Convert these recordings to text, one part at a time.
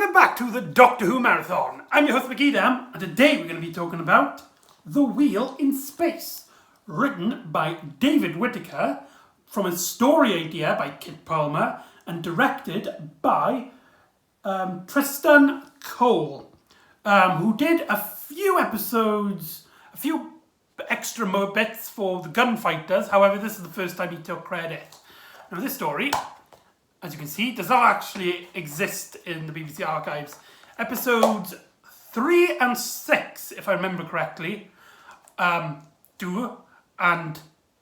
Welcome back to the Doctor Who Marathon. I'm your host McEdam, and today we're going to be talking about The Wheel in Space, written by David Whittaker, from a story idea by Kit Palmer, and directed by Tristan Cole, who did a few episodes, a few extra bits for the Gunfighters. However, this is the first time he took credit. Now, this story, as you can see, does not actually exist in the BBC archives. Episodes 3 and 6, if I remember correctly, do, and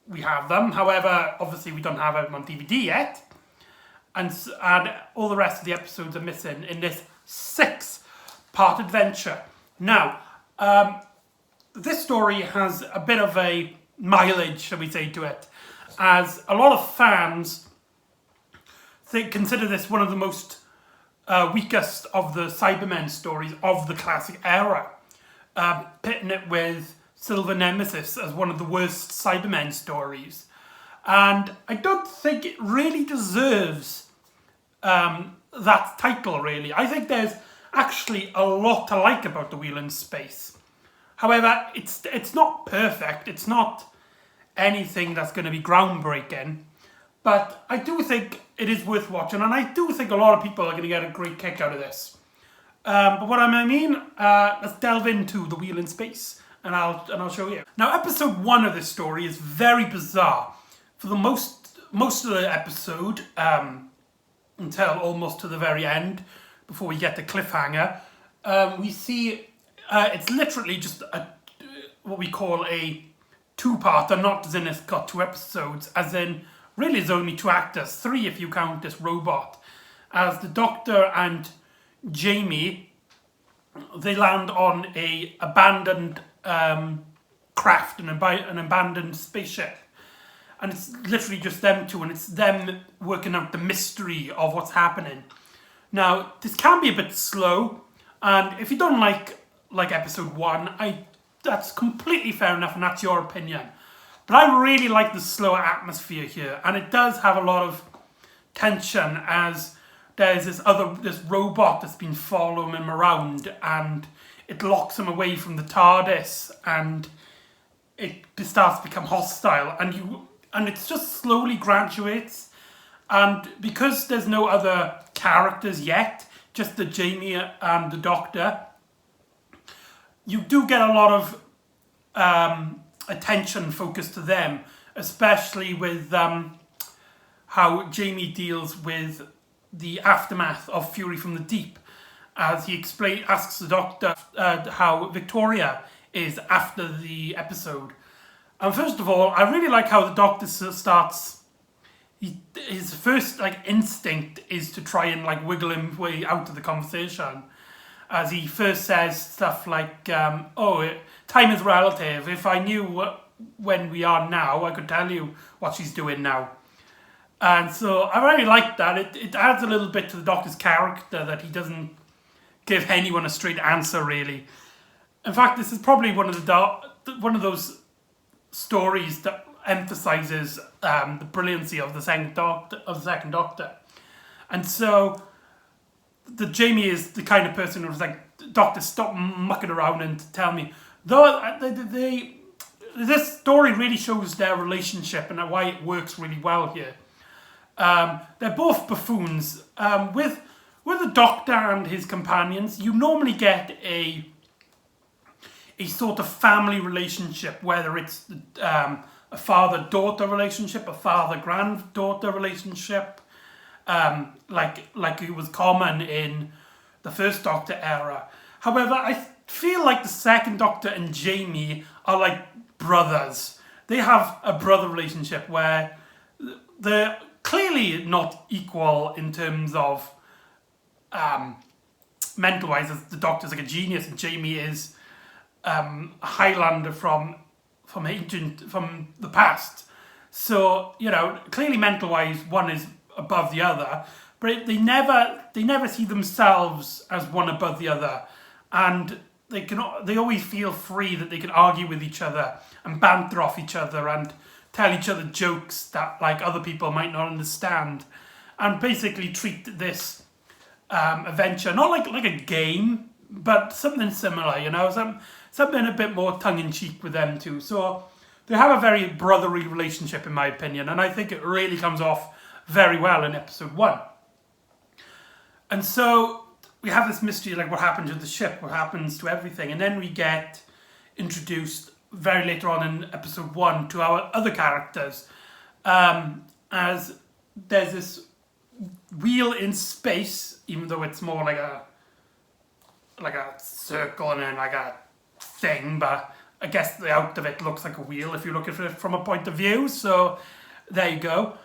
we have them. However, obviously we don't have them on DVD yet. And all the rest of the episodes are missing in this 6-part adventure. Now, this story has a bit of a mileage, shall we say, to it, as a lot of fans consider this one of the most weakest of the Cybermen stories of the classic era, pitting it with Silver Nemesis as one of the worst Cybermen stories. And I don't think it really deserves that title, really. I think there's actually a lot to like about The Wheel in Space. However, it's not perfect. It's not anything that's going to be groundbreaking. But I do think it is worth watching, and I do think a lot of people are going to get a great kick out of this. But what I mean, let's delve into The Wheel in Space, and I'll show you. Now, episode 1 of this story is very bizarre. For the most of the episode, until almost to the very end, before we get the cliffhanger, we see it's literally just what we call a two-parter, not as in it's got 2 episodes, as in really there's only 2 actors, 3 if you count this robot, as the Doctor and Jamie, they land on a abandoned craft, an abandoned spaceship. And it's literally just them 2, and it's them working out the mystery of what's happening. Now, this can be a bit slow, and if you don't like episode 1, that's completely fair enough, and that's your opinion. But I really like the slower atmosphere here, and it does have a lot of tension as there's this robot that's been following him around, and it locks him away from the TARDIS, and it starts to become hostile, and it just slowly graduates. And because there's no other characters yet, just the Jamie and the Doctor, you do get a lot of attention focused to them, especially with how Jamie deals with the aftermath of Fury from the Deep, as he asks the Doctor how Victoria is after the episode. And first of all, I really like how the Doctor starts. His first instinct is to try and wiggle him way out of the conversation, as he first says stuff like, time is relative. If I knew when we are now, I could tell you what she's doing now. And so I really like that. It adds a little bit to the Doctor's character that he doesn't give anyone a straight answer, really. In fact, this is probably one of those stories that emphasises the brilliancy of the second Doctor. And so the Jamie is the kind of person who's like, Doctor, stop mucking around and tell me. Though this story really shows their relationship and why it works really well here. They're both buffoons. With the Doctor and his companions, you normally get a sort of family relationship, whether it's a father-daughter relationship, a father-granddaughter relationship, like it was common in the first Doctor era. However, I feel like the second Doctor and Jamie are like brothers. They have a brother relationship where they're clearly not equal in terms of mental-wise, as the Doctor's like a genius and Jamie is a Highlander from the past. So, clearly mental-wise, one is above the other, but they never see themselves as one above the other, and they always feel free that they can argue with each other and banter off each other and tell each other jokes that other people might not understand, and basically treat this adventure, not like a game, but something similar, you know, something a bit more tongue-in-cheek with them too. So they have a very brotherly relationship, in my opinion, and I think it really comes off very well in episode 1. And so we have this mystery, like what happened to the ship, what happens to everything, and then we get introduced very later on in episode 1 to our other characters, as there's this wheel in space, even though it's more like a circle and then like a thing, but I guess the out of it looks like a wheel if you look at it from a point of view. So there you go.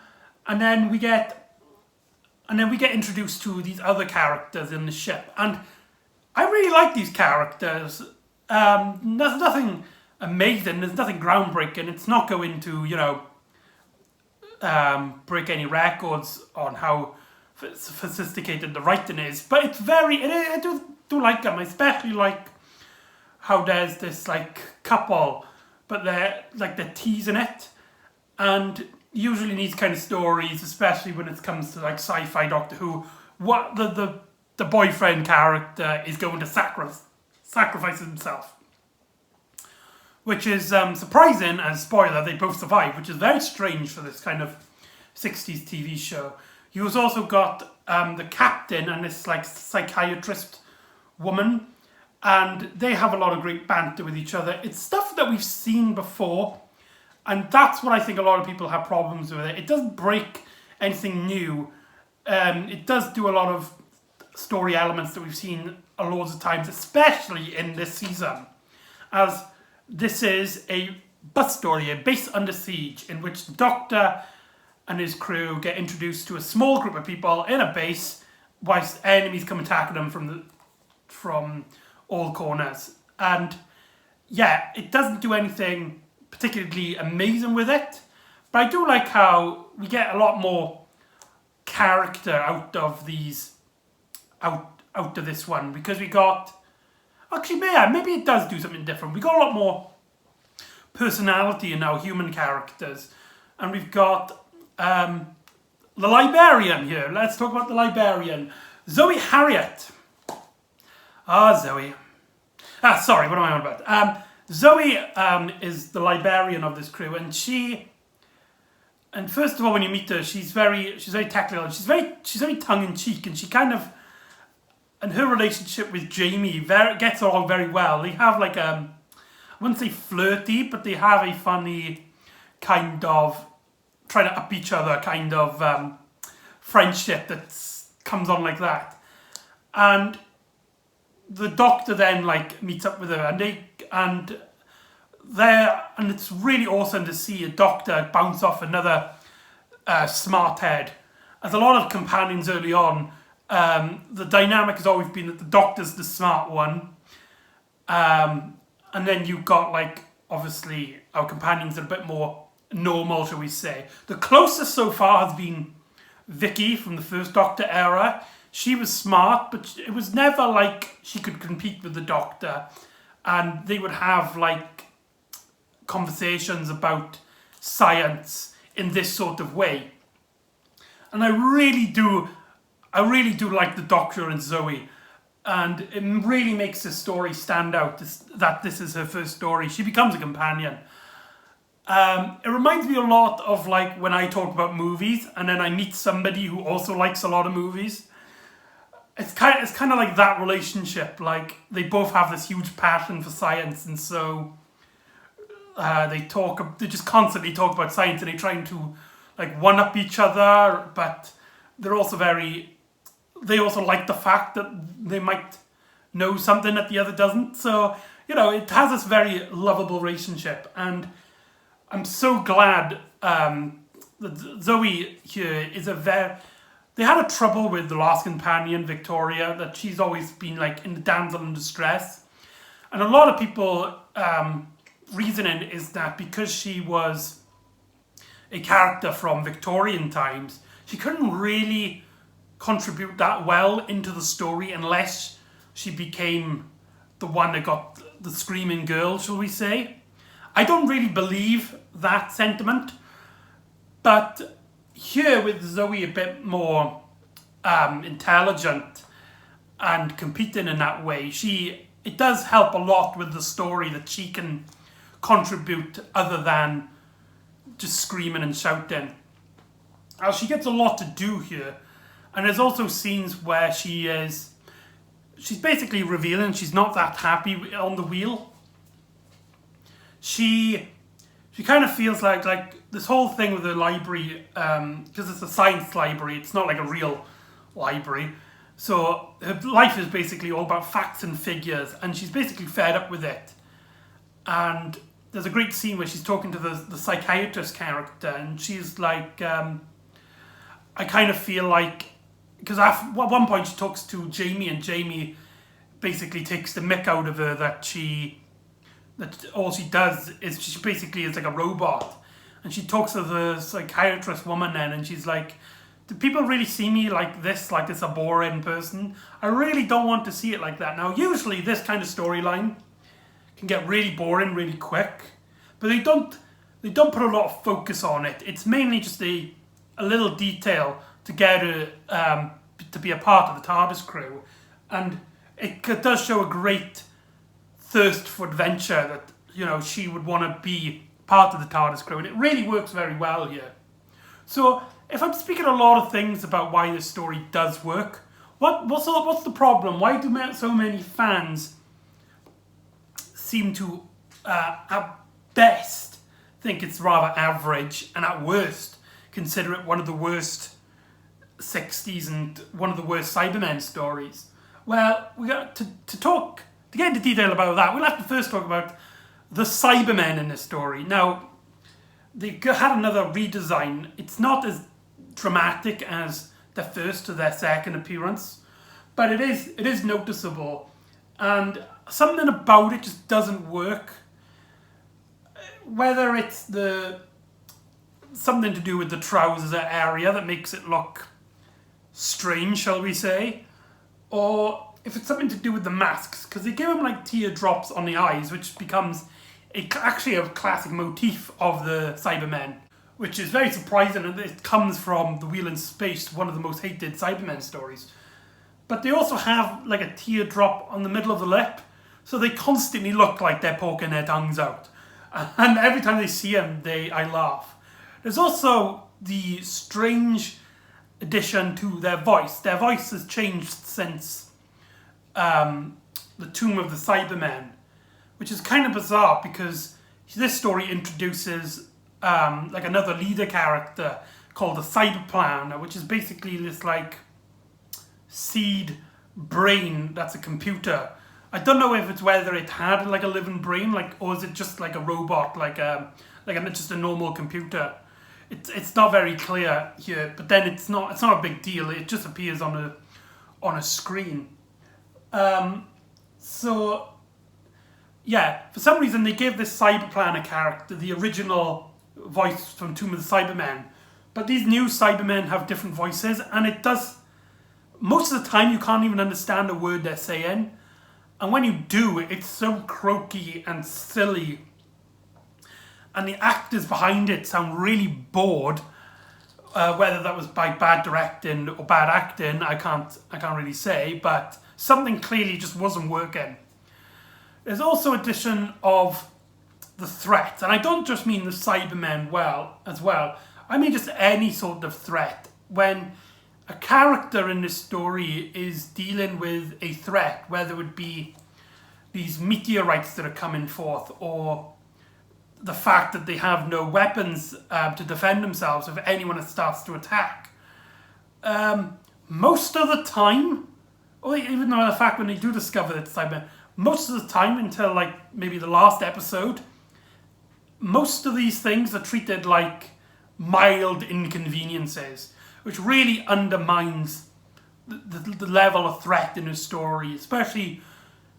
And then we get introduced to these other characters in the ship, and I really like these characters. There's nothing amazing, there's nothing groundbreaking. It's not going to, you know, break any records on how sophisticated the writing is, but it's I do like them. I especially like how there's this like couple, but they're teasing it, and usually in these kind of stories, especially when it comes to like sci-fi Doctor Who, what the boyfriend character is going to sacrifice himself, which is surprising. As spoiler, they both survive, which is very strange for this kind of 60s TV show. You've also got the captain and this like psychiatrist woman, and they have a lot of great banter with each other. It's stuff that we've seen before, and that's what I think a lot of people have problems with it. It doesn't break anything new. It does do a lot of story elements that we've seen loads of times, especially in this season, as this is a bus story, a base under siege, in which the Doctor and his crew get introduced to a small group of people in a base, whilst enemies come attacking them from all corners. And yeah, it doesn't do anything particularly amazing with it, but I do like how we get a lot more character out of this one, because we got, actually, yeah, maybe it does do something different. We got a lot more personality in our human characters, and we've got the Librarian here. Let's talk about the Librarian, Zoe Harriet. Zoe. Sorry, what am I on about? Zoe is the Librarian of this crew, and first of all, when you meet her, she's very technical, and she's very tongue-in-cheek, and she kind of, and her relationship with Jamie gets along very well. They have like I wouldn't say flirty, but they have a funny kind of trying to up each other kind of friendship that comes on like that. And the Doctor then like meets up with her, and it's really awesome to see a Doctor bounce off another smart head. As a lot of companions early on, the dynamic has always been that the Doctor's the smart one, and then you've got like obviously our companions are a bit more normal, shall we say. The closest so far has been Vicky from the first Doctor era. She was smart, but it was never like she could compete with the Doctor, and they would have like conversations about science in this sort of way. And I really do like the Doctor and Zoe, and it really makes this story stand out, that this is her first story. She becomes a companion. It reminds me a lot of like when I talk about movies and then I meet somebody who also likes a lot of movies. It's kind of like that relationship. Like they both have this huge passion for science, and so they just constantly talk about science, and they're trying to like one up each other, but they also like the fact that they might know something that the other doesn't. So, you know, it has this very lovable relationship, and I'm so glad that Zoe here is they had a trouble with the last companion, Victoria, that she's always been like in the damsel in distress. And a lot of people reasoning is that because she was a character from Victorian times, she couldn't really contribute that well into the story unless she became the one that got the screaming girl, shall we say. I don't really believe that sentiment, but here with Zoe a bit more intelligent and competing in that way, it does help a lot with the story that she can contribute other than just screaming and shouting. Now, she gets a lot to do here, and there's also scenes where she's basically revealing she's not that happy on the wheel. She kind of feels like this whole thing with the library, because it's a science library, it's not like a real library. So her life is basically all about facts and figures, and she's basically fed up with it. And there's a great scene where she's talking to the psychiatrist character, and she's like, I kind of feel like, because at one point she talks to Jamie, and Jamie basically takes the mick out of her that all she does is she basically is like a robot. And she talks to the psychiatrist woman then, and she's like, do people really see me like this a boring person? I really don't want to see it like that. Now, usually this kind of storyline can get really boring really quick, but they don't put a lot of focus on it. It's mainly just a little detail to get her to be a part of the TARDIS crew, and it does show a great thirst for adventure that, you know, she would want to be part of the TARDIS crew, and it really works very well here. So, if I'm speaking a lot of things about why this story does work, what's the problem? Why do so many fans seem to, at best, think it's rather average, and at worst, consider it one of the worst 60s and one of the worst Cybermen stories? Well, we got to get into detail about that. We'll have to first talk about the Cybermen in this story. Now, they had another redesign. It's not as dramatic as their first or their second appearance, but it is noticeable, and something about it just doesn't work. Whether it's something to do with the trousers area that makes it look strange, shall we say, or if it's something to do with the masks, because they give them like teardrops on the eyes, which becomes actually a classic motif of the Cybermen, which is very surprising, and it comes from The Wheel in Space, one of the most hated Cybermen stories. But they also have like a teardrop on the middle of the lip, so they constantly look like they're poking their tongues out. And every time they see them, I laugh. There's also the strange addition to their voice. Their voice has changed since the Tomb of the Cybermen, which is kind of bizarre because this story introduces like another leader character called the Cyberplan, which is basically this like seed brain that's a computer. I don't know if it's whether it had like a living brain, or is it just like a robot, just a normal computer. It's not very clear here, but then it's not a big deal. It just appears on a screen. So yeah, for some reason they gave this Cyberplanet character the original voice from Tomb of the Cybermen, but these new Cybermen have different voices, and it does, most of the time you can't even understand a word they're saying, and when you do, it's so croaky and silly, and the actors behind it sound really bored. Whether that was by bad directing or bad acting, I can't really say, but something clearly just wasn't working. There's also addition of the threat, and I don't just mean the Cybermen as well. I mean just any sort of threat. When a character in this story is dealing with a threat, whether it be these meteorites that are coming forth, or the fact that they have no weapons to defend themselves if anyone starts to attack. Most of the time, or even though the fact when they do discover that it's Cybermen, most of the time until like maybe the last episode, most of these things are treated like mild inconveniences, which really undermines the level of threat in a story, especially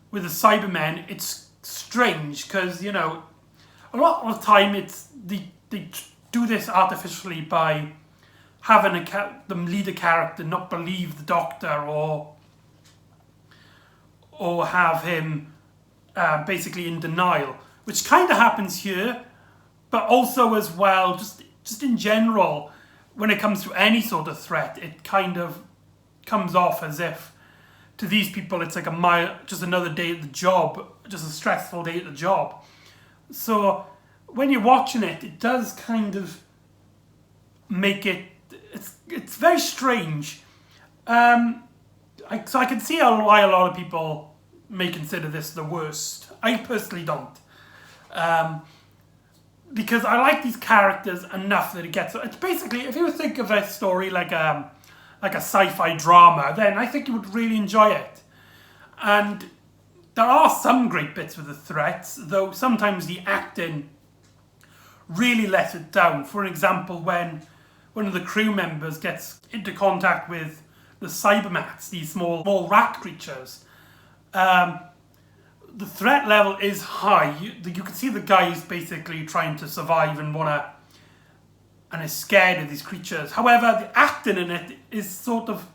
with the Cybermen. It's strange because, you know, a lot of the time they do this artificially by having the leader character not believe the Doctor, or have him basically in denial, which kind of happens here, but also as well, just in general, when it comes to any sort of threat, it kind of comes off as if to these people it's like just another day at the job, just a stressful day at the job. So when you're watching it, it does kind of make it's very strange. So I can see why a lot of people may consider this the worst. I personally don't. Because I like these characters enough that it gets... It's basically, if you think of a story like a sci-fi drama, then I think you would really enjoy it. And there are some great bits with the threats, though sometimes the acting really lets it down. For example, when one of the crew members gets into contact with the Cybermats, these small rat creatures, the threat level is high. You can see the guy's basically trying to survive and is scared of these creatures. However, the acting in it is sort of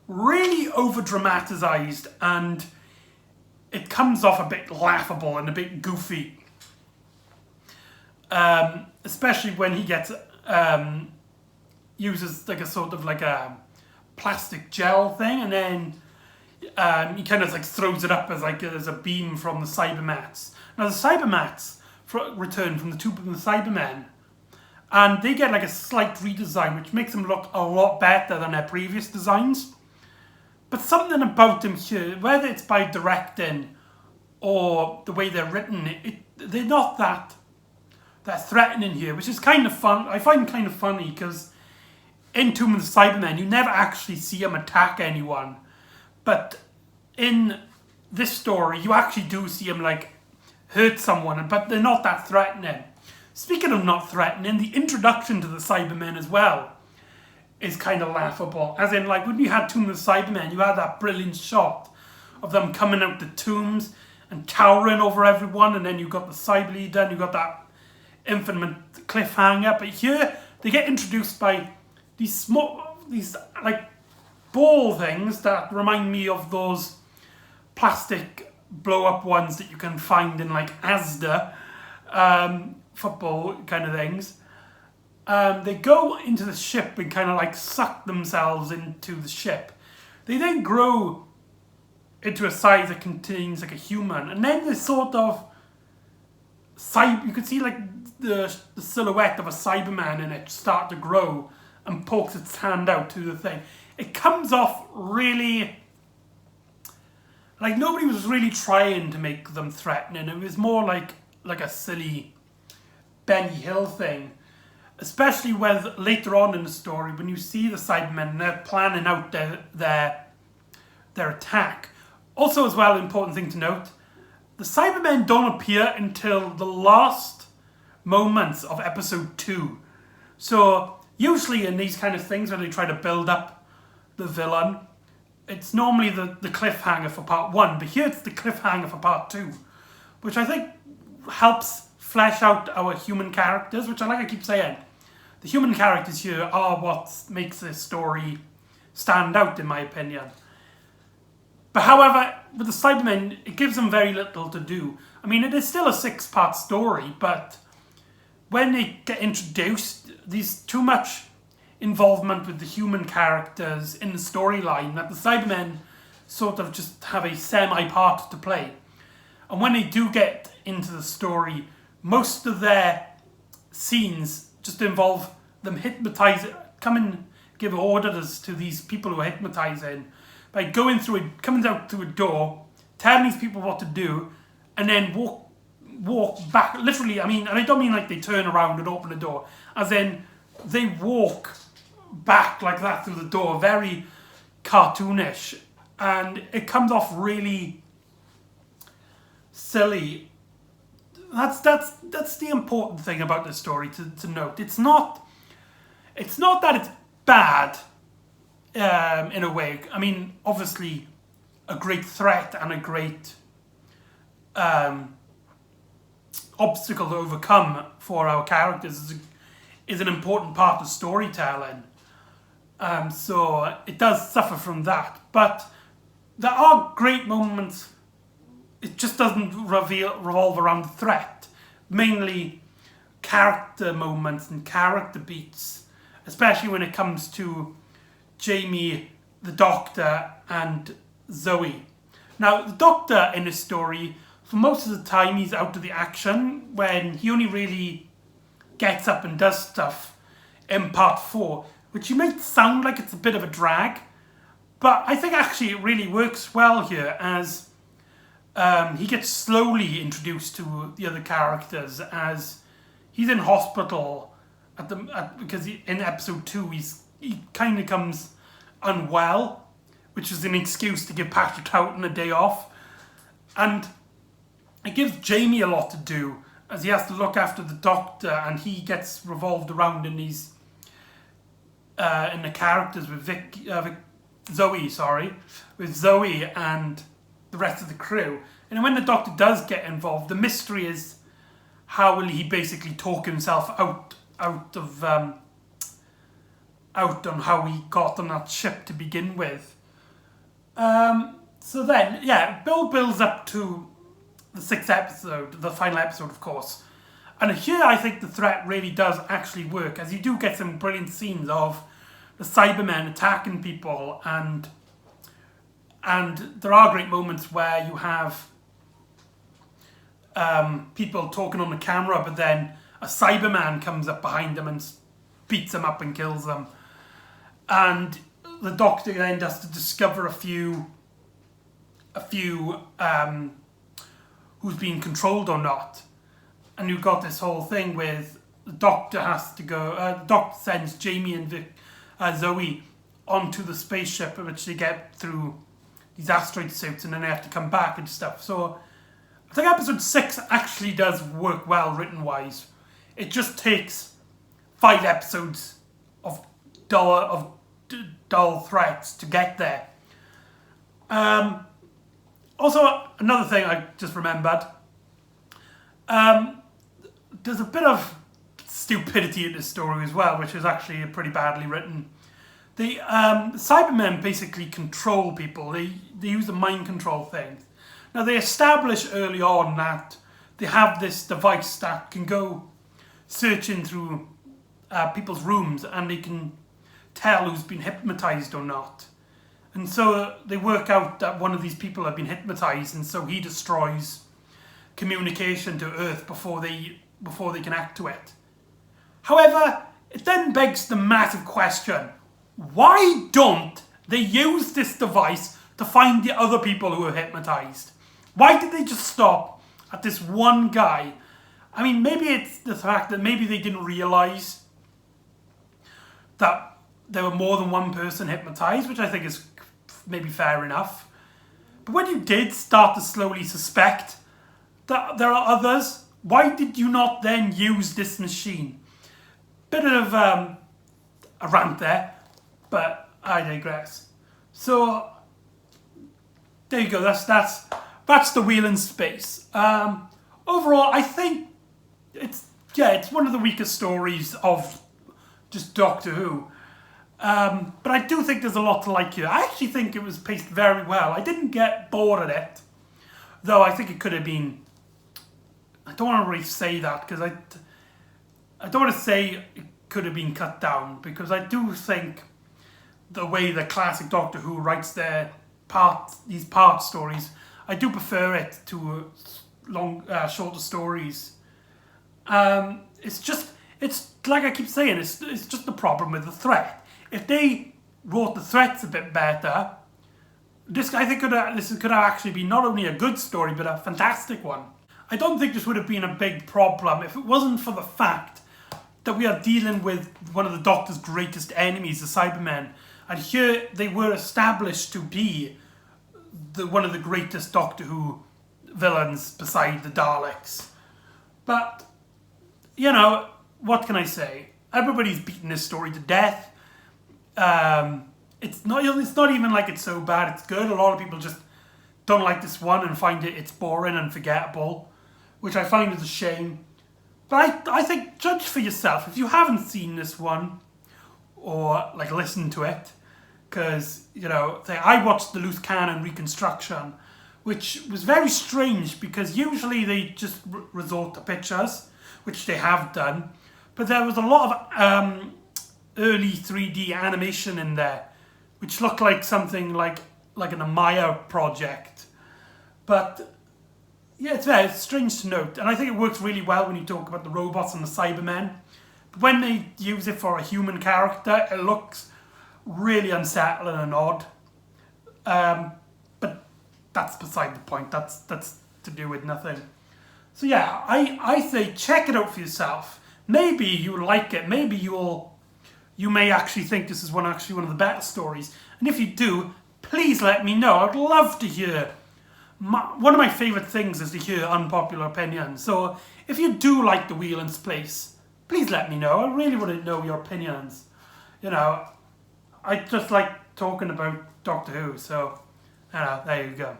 really over-dramatized, and it comes off a bit laughable and a bit goofy. Especially when he uses like a sort of like a plastic gel thing, and then he kind of like throws it up as a beam from the Cybermats. Now the Cybermats return from the Tomb of the Cybermen, and they get like a slight redesign, which makes them look a lot better than their previous designs. But something about them here, whether it's by directing or the way they're written, they're not that threatening here, which is kind of fun. I find kind of funny because in Tomb of the Cybermen, you never actually see them attack anyone. But in this story, you actually do see them like hurt someone, but they're not that threatening. Speaking of not threatening, the introduction to the Cybermen as well is kind of laughable. As in, like, when you had Tomb of the Cybermen, you had that brilliant shot of them coming out the tombs and towering over everyone, and then you got the Cyber Leader, and you got that infamous cliffhanger. But here, they get introduced by these like ball things that remind me of those plastic blow-up ones that you can find in like Asda football kind of things. They go into the ship and kind of like suck themselves into the ship. They then grow into a size that contains like a human, and then they sort of you could see like the silhouette of a Cyberman in it start to grow and pokes its hand out to the thing. It comes off really like nobody was really trying to make them threatening. It was more like a silly Benny Hill thing. Especially with later on in the story, when you see the Cybermen, they're planning out their attack. Also, as well, an important thing to note, the Cybermen don't appear until the last moments of episode 2. So, usually in these kind of things, when they try to build up the villain, it's normally the cliffhanger for part 1, but here it's the cliffhanger for part 2, which I think helps flesh out our human characters, which I keep saying. The human characters here are what makes this story stand out, in my opinion. But however, with the Cybermen, it gives them very little to do. I mean, it is still a 6-part story, but when they get introduced, there's too much involvement with the human characters in the storyline that the Cybermen sort of just have a semi-part to play. And when they do get into the story, most of their scenes just involve them coming give orders to these people who are hypnotizing by coming out through a door, telling these people what to do, and then walk back. Literally, I mean, and I don't mean like they turn around and open the door, as in they walk back like that through the door, very cartoonish, and it comes off really silly. That's the important thing about this story to note. It's not that it's bad in a way. I mean, obviously, a great threat and a great obstacle to overcome for our characters is an important part of storytelling. So it does suffer from that, but there are great moments. It just doesn't revolve around the threat. Mainly character moments and character beats, especially when it comes to Jamie, the Doctor, and Zoe. Now, the Doctor in this story, for most of the time, he's out of the action when he only really gets up and does stuff in part 4, which you might sound like it's a bit of a drag, but I think actually it really works well here as he gets slowly introduced to the other characters as he's in hospital because in episode 2 he kind of comes unwell, which is an excuse to give Patrick Troughton a day off, and it gives Jamie a lot to do as he has to look after the Doctor, and he gets revolved around in these in the characters with Zoe and the rest of the crew. And when the Doctor does get involved, the mystery is how will he basically talk himself out on how he got on that ship to begin with. So then, yeah, Bill builds up to the 6th episode, the final episode, of course. And here I think the threat really does actually work, as you do get some brilliant scenes of the Cybermen attacking people, and there are great moments where you have people talking on the camera, but then a Cyberman comes up behind them and beats them up and kills them. And the Doctor then has to discover a few who's being controlled or not. And you've got this whole thing with the Doctor has to go. The Doctor sends Jamie and Zoe onto the spaceship, which they get through these asteroid suits, and then they have to come back and stuff. So I think episode 6 actually does work well written-wise. It just takes 5 episodes of dull threats to get there. Also, another thing I just remembered. There's a bit of stupidity in this story as well, which is actually pretty badly written. The Cybermen basically control people. They use the mind control thing. Now, they establish early on that they have this device that can go searching through people's rooms, and they can tell who's been hypnotized or not. And so they work out that one of these people have been hypnotized, and so he destroys communication to Earth before they can act to it. However, it then begs the massive question: why don't they use this device to find the other people who are hypnotized? Why did they just stop at this one guy? I mean, maybe it's the fact that maybe they didn't realize that there were more than one person hypnotized, which I think is maybe fair enough. But when you did start to slowly suspect that there are others, why did you not then use this machine? Bit of a rant there, but I digress. So there you go. That's the Wheel in Space. Overall, I think it's one of the weaker stories of just Doctor Who. But I do think there's a lot to like here. I actually think it was paced very well. I didn't get bored at it, though I think it could have been. I don't want to really say that because I don't want to say it could have been cut down, because I do think the way the classic Doctor Who writes these part stories, I do prefer it to shorter stories. It's like I keep saying, it's just the problem with the threat. If they wrote the threats a bit better, this could have actually been not only a good story, but a fantastic one. I don't think this would have been a big problem if it wasn't for the fact that we are dealing with one of the Doctor's greatest enemies, the Cybermen. And here they were established to be one of the greatest Doctor Who villains beside the Daleks. But, what can I say? Everybody's beaten this story to death. It's not even like it's so bad it's good. A lot of people just don't like this one and find it's boring and forgettable, which I find is a shame. But I think, judge for yourself. If you haven't seen this one, or listened to it, because, I watched the loose cannon reconstruction, which was very strange, because usually they just resort to pictures, which they have done, but there was a lot of early 3D animation in there, which looked like something like like an Amaya project. But yeah, it's very strange to note, and I think it works really well when you talk about the robots and the Cybermen. But when they use it for a human character, it looks really unsettling and odd. But that's beside the point. That's to do with nothing. So yeah, I say check it out for yourself. Maybe you'll like it. Maybe you may actually think this is one of the better stories. And if you do, please let me know. I'd love to hear. One of my favourite things is to hear unpopular opinions. So if you do like The Wheel in Space, please let me know. I really want to know your opinions. You know, I just like talking about Doctor Who. So, there you go.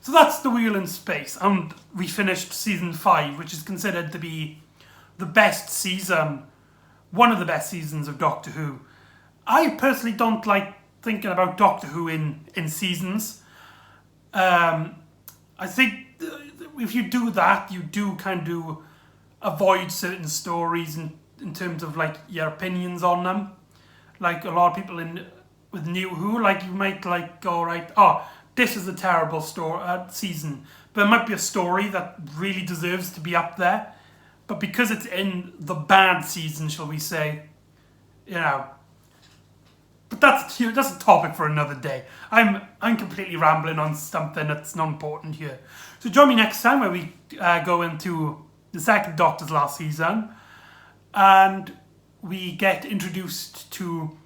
So that's The Wheel in Space. And we finished season 5, which is considered to be the best season, one of the best seasons of Doctor Who. I personally don't like thinking about Doctor Who in seasons. I think if you do that, you do kind of avoid certain stories in terms of like your opinions on them. Like a lot of people with New Who, like you might like go right, oh, this is a terrible season, but it might be a story that really deserves to be up there. But because it's in the bad season, shall we say, you know. But that's a topic for another day. I'm completely rambling on something that's not important here. So join me next time where we go into the second Doctor's last season, and we get introduced to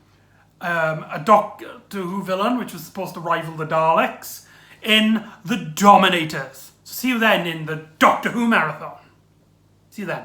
a Doctor Who villain which was supposed to rival the Daleks in The Dominators. So see you then in the Doctor Who marathon. See you then.